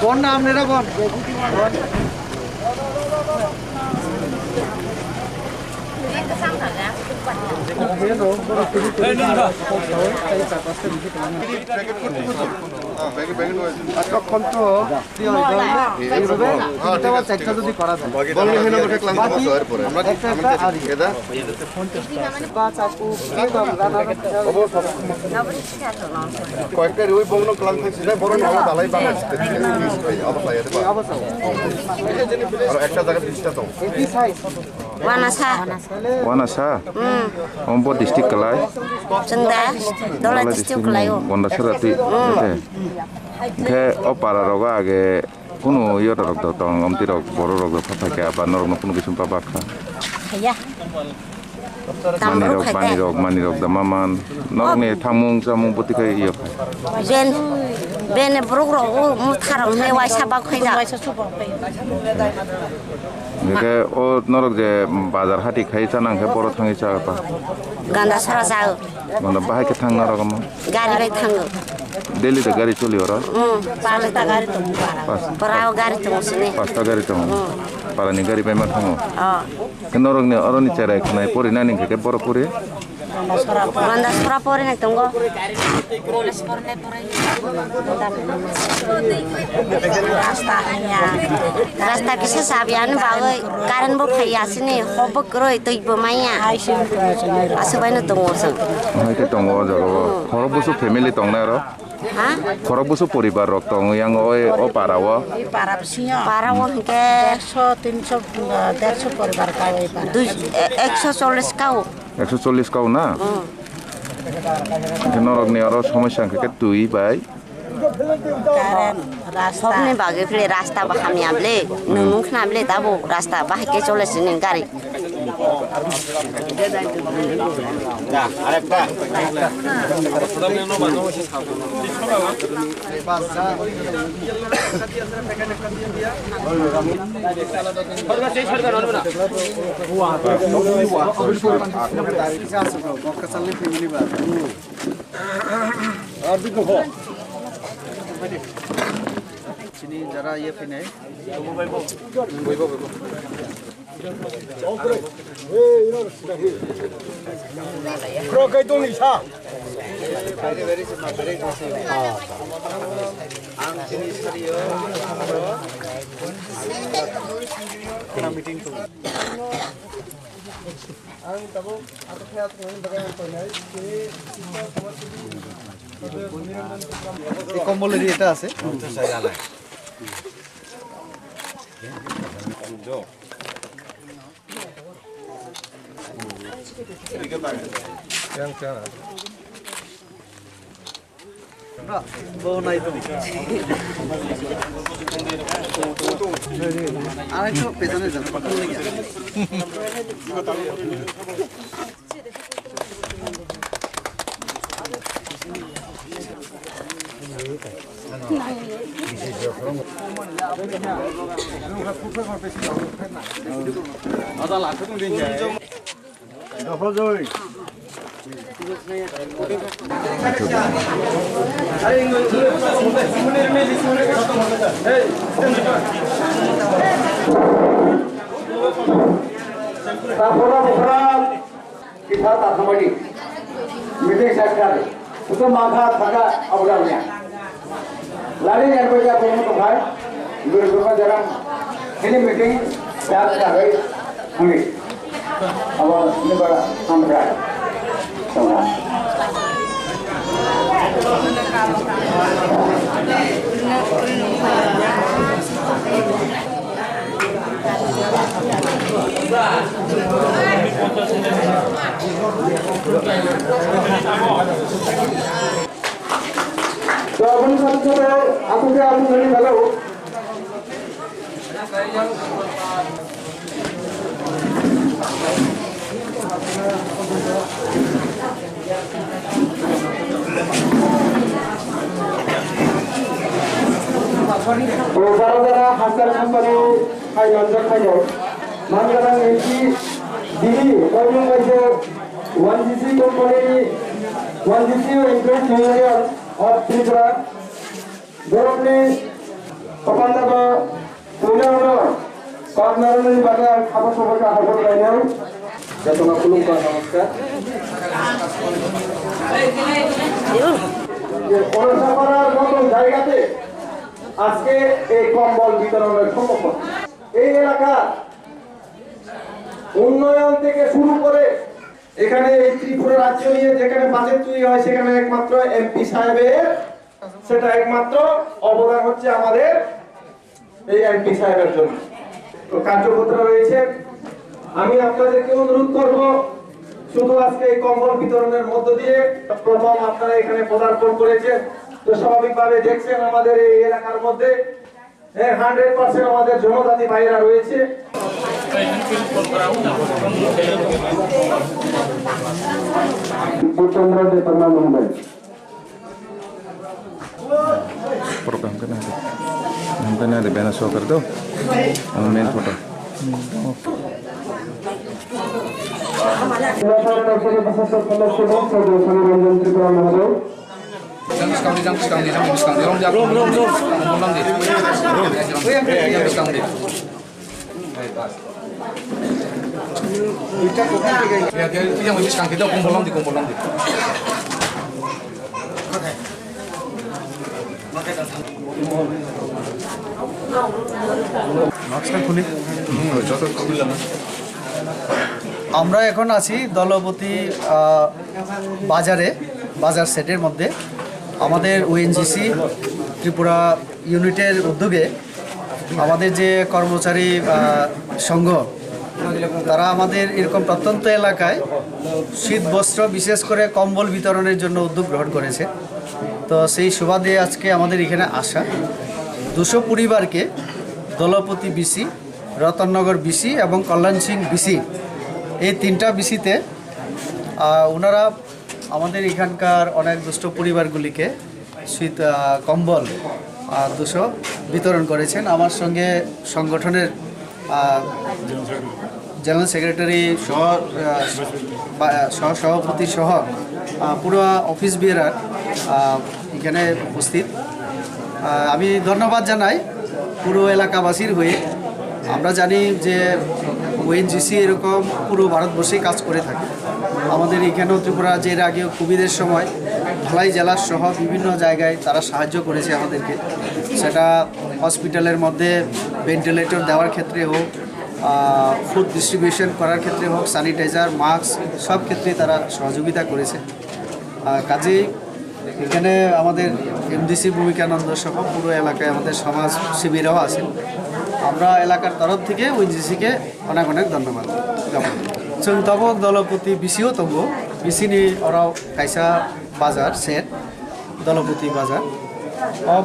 বন না আপনারা বন এতক্ষণ তো এইভাবে তিনটা বা চারটা যদি করা যায় কয়েকটা ওই বংন ক্লান্ত ছিল বড় ভালাই একটা জায়গা দৃষ্টা তো Wanasa, Ombo district kelai, Cenda, Dola district kelayo. Gonda serati, ke opara roga age kuno iyo rog do tong om tirok boro rog do papa ke apa norok no kuno kisum papa ka. Ya. Mani rog da maman, norok ne thamung samung poti kai iyo. Ben brok rog mu tharong ne wai sabak khai da. Nike o norok je bazar hati khai chanang ke boro thangi cha pa. Ganda sara jao. Gonda bahai ke thang norok mo. Gari bai thang. Daily da gari choli ora. Pala ta gari tu parao gari tu sini. Pasta gari tu. Para ni gari bai ma thango. Ke norok ne oroni cherai khnai pori nani ke boro pori. Ganda sara pori na tunggo. Rasta kisa sabian bagai karen bo khaya sini hobok roi tu ibu maya. Asubai na tunggo sang. Hai ke tunggo jago. Khoro busu family tong na ro. Ha? Khoro busu poribar rok tong yang o parawo. Parawo ke 100 300 150 পরিবার কাও এই পাড়া 140 kau. 140 kau na. Norok ni aro সমস্যা ke tui bai. কারণ রাস্তা Hobne bagi fle rasta bahami able. Nunung knable tabo rasta bah ke chole sini gari. sini jara iya pinai কম্বলের এটা আছে বউ নাই তো আরেকটু পেছনে যান kita tak kembali meeting sekali itu maka taka awalnya lari yang kerja kamu tuh kan beberapa jarang ini meeting saya tak kami awal ini pada sampai sama तो अपन सबसे आपको क्या आप नहीं hello Saudara hasil company hai lanjut saja. Mangalang MP Dili Kau baca 1GC company 1GC Interest Union of Tripura. Government kepada punya karena ini pada apa sebagai apa lainnya jatuh kulung ka namaskar পৌরসভার মতো জায়গাতে আজকে এই কম্বল বিতরণের সম্ভব এই এলাকা উন্নয়ন থেকে শুরু করে এখানে এই ত্রিপুরা রাজ্য নিয়ে যেখানে বাজেট তৈরি হয় সেখানে একমাত্র এমপি সাহেবের সেটা একমাত্র অবদান হচ্ছে আমাদের এই এমপি সাহেবের জন্য তো কার্যপত্র রয়েছে আমি আপনাদেরকে অনুরোধ করব শুধু আজকে এই কম্বল বিতরণের মধ্য দিয়ে প্রথম আপনারা এখানে পদার্পণ করেছেন তো স্বাভাবিকভাবে দেখছেন আমাদের এই এলাকার মধ্যে 100% আমাদের জনজাতি ভাইরা রয়েছে फोटो हम करना है बैनर शो कर दो मेन फोटो আমরা এখন আছি দলপতি বাজার সেটের মধ্যে আমাদের ওএনজিসি ত্রিপুরা ইউনিটের উদ্যোগে আমাদের যে কর্মচারী সংঘ তারা আমাদের এরকম প্রত্যন্ত এলাকায় শীত বস্ত্র বিশেষ করে কম্বল বিতরণের জন্য উদ্যোগ গ্রহণ করেছে তো সেই সুবাদে আজকে আমাদের এখানে আসা 200 পরিবারকে দলপতি বিসি রতননগর বিসি এবং কল্যাণ সিং বিসি এই 3টা বিসিতে ওনারা আমাদের এখানকার অনেক দুষ্ট পরিবারগুলিকে শীত কম্বল 200 বিতরণ করেছেন আমার সঙ্গে সংগঠনের জেনারেল সেক্রেটারি সভাপতি সহ পুরো অফিস বিয়ার এখানে উপস্থিত আমি ধন্যবাদ জানাই পুরো এলাকাবাসীর হয়ে আমরা জানি যে ওএনজিসি এরকম পুরো ভারতবর্ষে কাজ করে থাকে আমাদের এখানেও ত্রিপুরা যে এর আগে কোভিডের সময় ধলাই জেলার সহ বিভিন্ন জায়গায় তারা সাহায্য করেছে আমাদেরকে সেটা হসপিটালের মধ্যে ভেন্টিলেটর দেওয়ার ক্ষেত্রে হোক ফুড ডিস্ট্রিবিউশন করার ক্ষেত্রে হোক স্যানিটাইজার মাস্ক সব ক্ষেত্রে তারা সহযোগিতা করেছে কাজেই এখানে আমাদের এমডিসি ভূমিকানন্দ সহ পুরো এলাকায় আমাদের সমাজ শিবিরাও আছেন আমরা এলাকার তরফ থেকে ওএনজিসিকে অনেক অনেক ধন্যবাদ जों तबक दलपति बिसिও तंग बिसिनि अराव कायसा बाजार सेट दलपति बाजार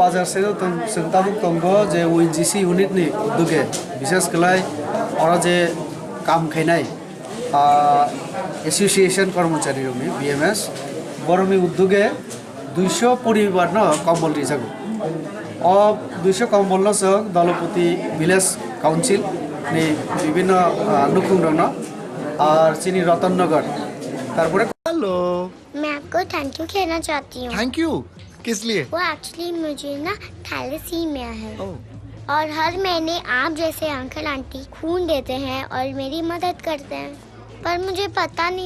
बाजार सेट जों तबक तंग जे ओएनजिसि इउनिटनि उद्योगे विशेष कलाई अरा जे काम खायनाय एसोसिएशन कर्मचारी रंनि बीएमएस बरमि उद्योगे 200 परिवारनो कम्बल रिजागो 200 कम्बल जों दलपति विलेज काउन्सिल नि विभिन्न नुकुम दङ और चीनी रतननगर तारपरे हेलो मैं आपको थैंक यू कहना चाहती हूँ थैंक यू किस लिए वो एक्चुअली मुझे ना थैलेसीमिया है और हर महीने आप जैसे अंकल आंटी खून देते हैं और मेरी मदद करते हैं पर मुझे पता नहीं